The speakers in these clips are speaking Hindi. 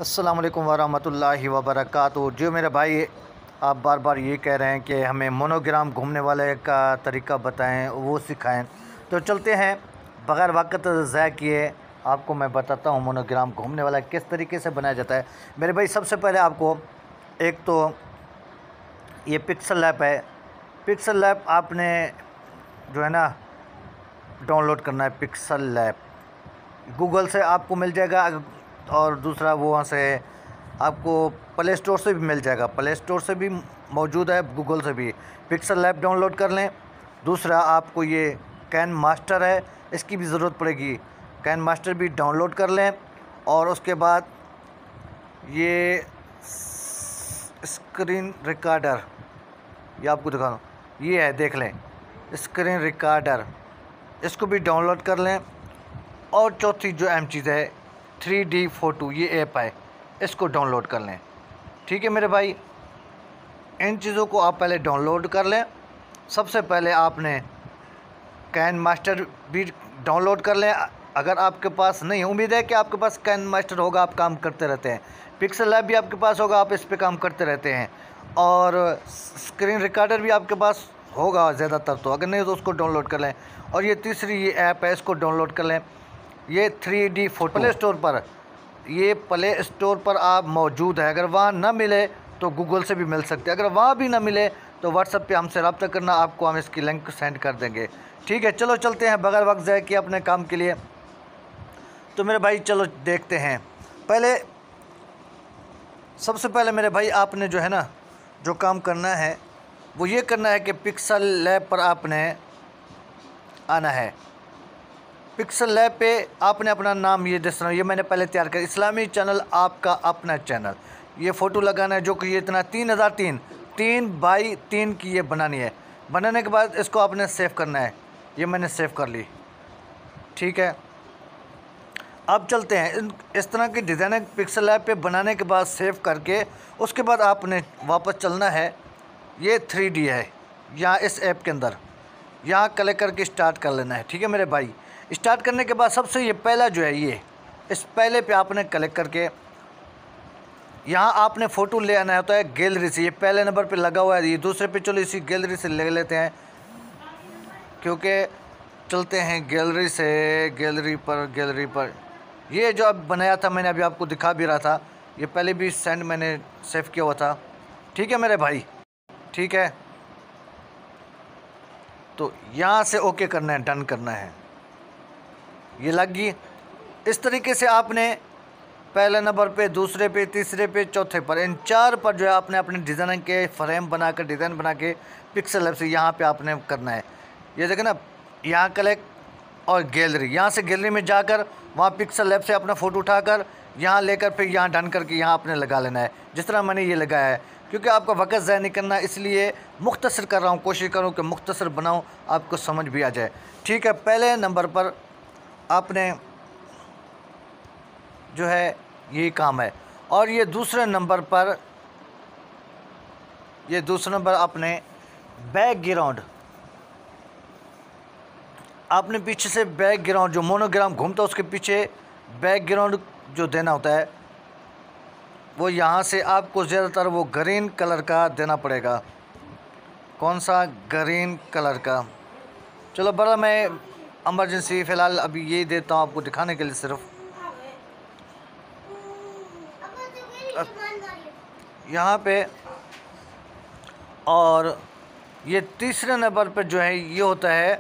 अस्सलाम वालेकुम वरहमतुल्लाहि वबरकातुहू। जो मेरे भाई आप बार बार ये कह रहे हैं कि हमें मोनोग्राम घूमने वाले का तरीका बताएं, वो सिखाएं, तो चलते हैं बग़ैर वक्त ज़ाय किए आपको मैं बताता हूँ मोनोग्राम घूमने वाला किस तरीके से बनाया जाता है। मेरे भाई सबसे पहले आपको एक तो ये पिक्सल लैब है। पिक्सल लैब आपने जो है ना डाउनलोड करना है। पिक्सल लैब गूगल से आपको मिल जाएगा, और दूसरा वो वहाँ से आपको प्ले स्टोर से भी मिल जाएगा। प्ले स्टोर से भी मौजूद है, गूगल से भी। पिक्सल लैब डाउनलोड कर लें। दूसरा आपको ये कैन मास्टर है, इसकी भी ज़रूरत पड़ेगी। कैन मास्टर भी डाउनलोड कर लें। और उसके बाद ये स्क्रीन रिकॉर्डर, ये आपको दिखा दूँ, ये है, देख लें, स्क्रीन रिकॉर्डर, इसको भी डाउनलोड कर लें। और चौथी जो अहम चीज़ है 3D फ़ोटो, ये ऐप है, इसको डाउनलोड कर लें। ठीक है मेरे भाई, इन चीज़ों को आप पहले डाउनलोड कर लें। सबसे पहले आपने कैन मास्टर भी डाउनलोड कर लें। अगर आपके पास नहीं, उम्मीद है कि आपके पास कैन मास्टर होगा, आप काम करते रहते हैं। पिक्सल लैब भी आपके पास होगा, आप इस पे काम करते रहते हैं। और स्क्रीन रिकॉर्डर भी आपके पास होगा ज़्यादातर, तो अगर नहीं तो उसको डाउनलोड कर लें। और ये तीसरी ये ऐप है, इसको डाउनलोड कर लें। ये 3D फ़ोटो प्ले स्टोर पर, ये प्ले स्टोर पर आप मौजूद है। अगर वहाँ ना मिले तो गूगल से भी मिल सकते हैं। अगर वहाँ भी ना मिले तो व्हाट्सएप पे हमसे रब्ता करना, आपको हम इसकी लिंक सेंड कर देंगे। ठीक है, चलो चलते हैं बगैर वक्त ज़ाय किए अपने काम के लिए। तो मेरे भाई चलो देखते हैं। पहले सबसे पहले मेरे भाई आपने जो है ना जो काम करना है वो ये करना है कि पिक्सल लैब पर आपने आना है। पिक्सल लैब पे आपने अपना नाम, ये जिस तरह ये मैंने पहले तैयार किया, इस्लामी चैनल, आपका अपना चैनल। ये फ़ोटो लगाना है जो कि ये इतना 3 की ये बनानी है। बनाने के बाद इसको आपने सेव करना है। ये मैंने सेव कर ली। ठीक है, अब चलते हैं। इस तरह की डिज़ाइन पिक्सल लैब पे बनाने के बाद सेव करके उसके बाद आपने वापस चलना है। ये 3D है, यहाँ इस ऐप के अंदर यहाँ क्लिक करके स्टार्ट कर लेना है। ठीक है मेरे भाई, स्टार्ट करने के बाद सबसे ये पहला जो है, ये इस पहले पे आपने क्लिक करके यहाँ आपने फ़ोटो ले आना होता है गैलरी से। ये पहले नंबर पे लगा हुआ है, ये दूसरे पे, चलो इसी गैलरी से ले लेते हैं, क्योंकि चलते हैं गैलरी से। गैलरी पर ये जो अब बनाया था मैंने, अभी आपको दिखा भी रहा था, ये पहले भी मैंने सेव किया हुआ था। ठीक है मेरे भाई, ठीक है, तो यहाँ से ओके करना है, डन करना है। ये लग गई। इस तरीके से आपने पहले नंबर पे, दूसरे पे, तीसरे पे, चौथे पर, इन 4 पर जो है आपने अपने डिज़ाइन के फ्रेम बनाकर, डिज़ाइन बना के पिक्सल लैब से यहाँ पे आपने करना है। ये देखें ना, यहाँ क्लिक और गैलरी, यहाँ से गैलरी में जाकर वहाँ पिक्सल लैब से अपना फ़ोटो उठाकर यहाँ लेकर फिर यहाँ डन करके यहाँ आपने लगा लेना है, जिस तरह मैंने ये लगाया है। क्योंकि आपका वक्त ज़ाय नहीं करना, इसलिए मुख्तसर कर रहा हूँ, कोशिश करूँ कि मुख्तसर बनाऊँ, आपको समझ भी आ जाए। ठीक है, पहले नंबर पर आपने जो है यही काम है। और ये दूसरे नंबर पर आपने बैकग्राउंड, आपने पीछे से बैकग्राउंड, जो मोनोग्राम घूमता है उसके पीछे बैकग्राउंड जो देना होता है, वो यहाँ से आपको ज़्यादातर वो ग्रीन कलर का देना पड़ेगा। कौन सा? ग्रीन कलर का। चलो बड़ा मैं इमरजेंसी फ़िलहाल अभी ये देता हूँ आपको दिखाने के लिए सिर्फ। यहाँ पे, और ये तीसरे नंबर पर जो है ये होता है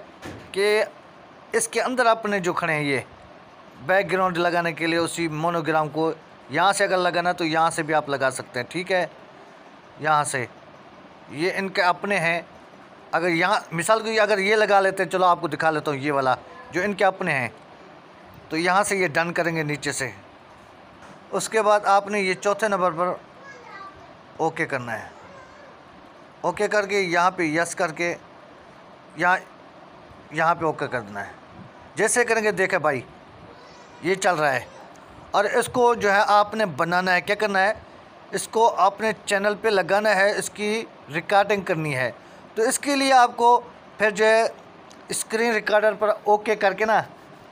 कि इसके अंदर आपने जो खड़े हैं ये बैकग्राउंड लगाने के लिए, उसी मोनोग्राम को यहाँ से अगर लगाना तो यहाँ से भी आप लगा सकते हैं। ठीक है, यहाँ से ये इनके अपने हैं। अगर यहाँ मिसाल को अगर ये लगा लेते हैं, चलो आपको दिखा लेता हूँ, ये वाला जो इनके अपने हैं, तो यहाँ से ये डन करेंगे नीचे से। उसके बाद आपने ये चौथे नंबर पर ओके करना है। ओके करके यहाँ पे यस करके यहाँ पे ओके कर देना है। जैसे करेंगे देखे भाई ये चल रहा है। और इसको जो है आपने बनाना है, क्या करना है, इसको आपने चैनल पे लगाना है, इसकी रिकॉर्डिंग करनी है। तो इसके लिए आपको फिर जो है स्क्रीन रिकॉर्डर पर ओके करके ना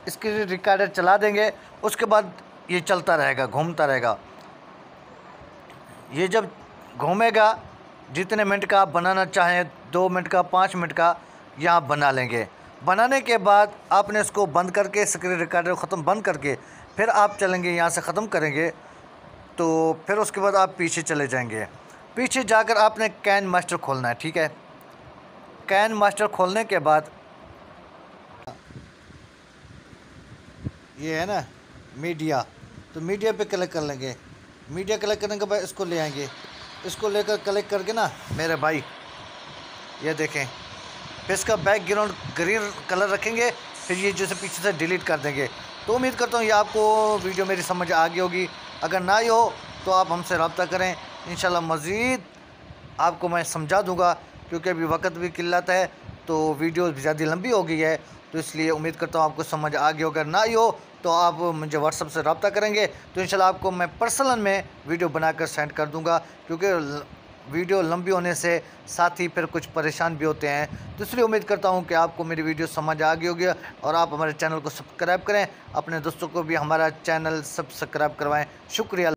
स्क्रीन रिकॉर्डर चला देंगे। उसके बाद ये चलता रहेगा, घूमता रहेगा। ये जब घूमेगा, जितने मिनट का आप बनाना चाहें, 2 मिनट का, 5 मिनट का, यहाँ बना लेंगे। बनाने के बाद आपने इसको बंद करके, स्क्रीन रिकॉर्डर को ख़त्म बंद करके, फिर आप चलेंगे यहाँ से ख़त्म करेंगे, तो फिर उसके बाद आप पीछे चले जाएंगे। पीछे जाकर आपने कैन मास्टर खोलना है, ठीक है। कैन मास्टर खोलने के बाद ये है ना मीडिया, तो मीडिया पे क्लिक कर लेंगे। मीडिया क्लिक करने के बाद इसको ले आएंगे। इसको लेकर क्लिक करके ना मेरे भाई ये देखें, फिर इसका बैकग्राउंड ग्रीन कलर रखेंगे, फिर ये जैसे पीछे से डिलीट कर देंगे। तो उम्मीद करता हूँ ये आपको वीडियो मेरी समझ आ गई होगी। अगर ना ही हो तो आप हमसे रब्ता करें, इंशाल्लाह मज़ीद आपको मैं समझा दूँगा, क्योंकि अभी वक्त भी किल्लत है तो वीडियो ज़्यादा लंबी हो गई है, तो इसलिए उम्मीद करता हूँ आपको समझ आ गई हो। अगर ना ही हो तो आप मुझे व्हाट्सएप से रब्ता करेंगे तो इंशाल्लाह आपको मैं पर्सनल में वीडियो बनाकर सेंड कर दूँगा, क्योंकि वीडियो लंबी होने से साथ ही फिर कुछ परेशान भी होते हैं। तो इसलिए उम्मीद करता हूं कि आपको मेरी वीडियो समझ आ गई होगी और आप हमारे चैनल को सब्सक्राइब करें, अपने दोस्तों को भी हमारा चैनल सब्सक्राइब करवाएं। शुक्रिया।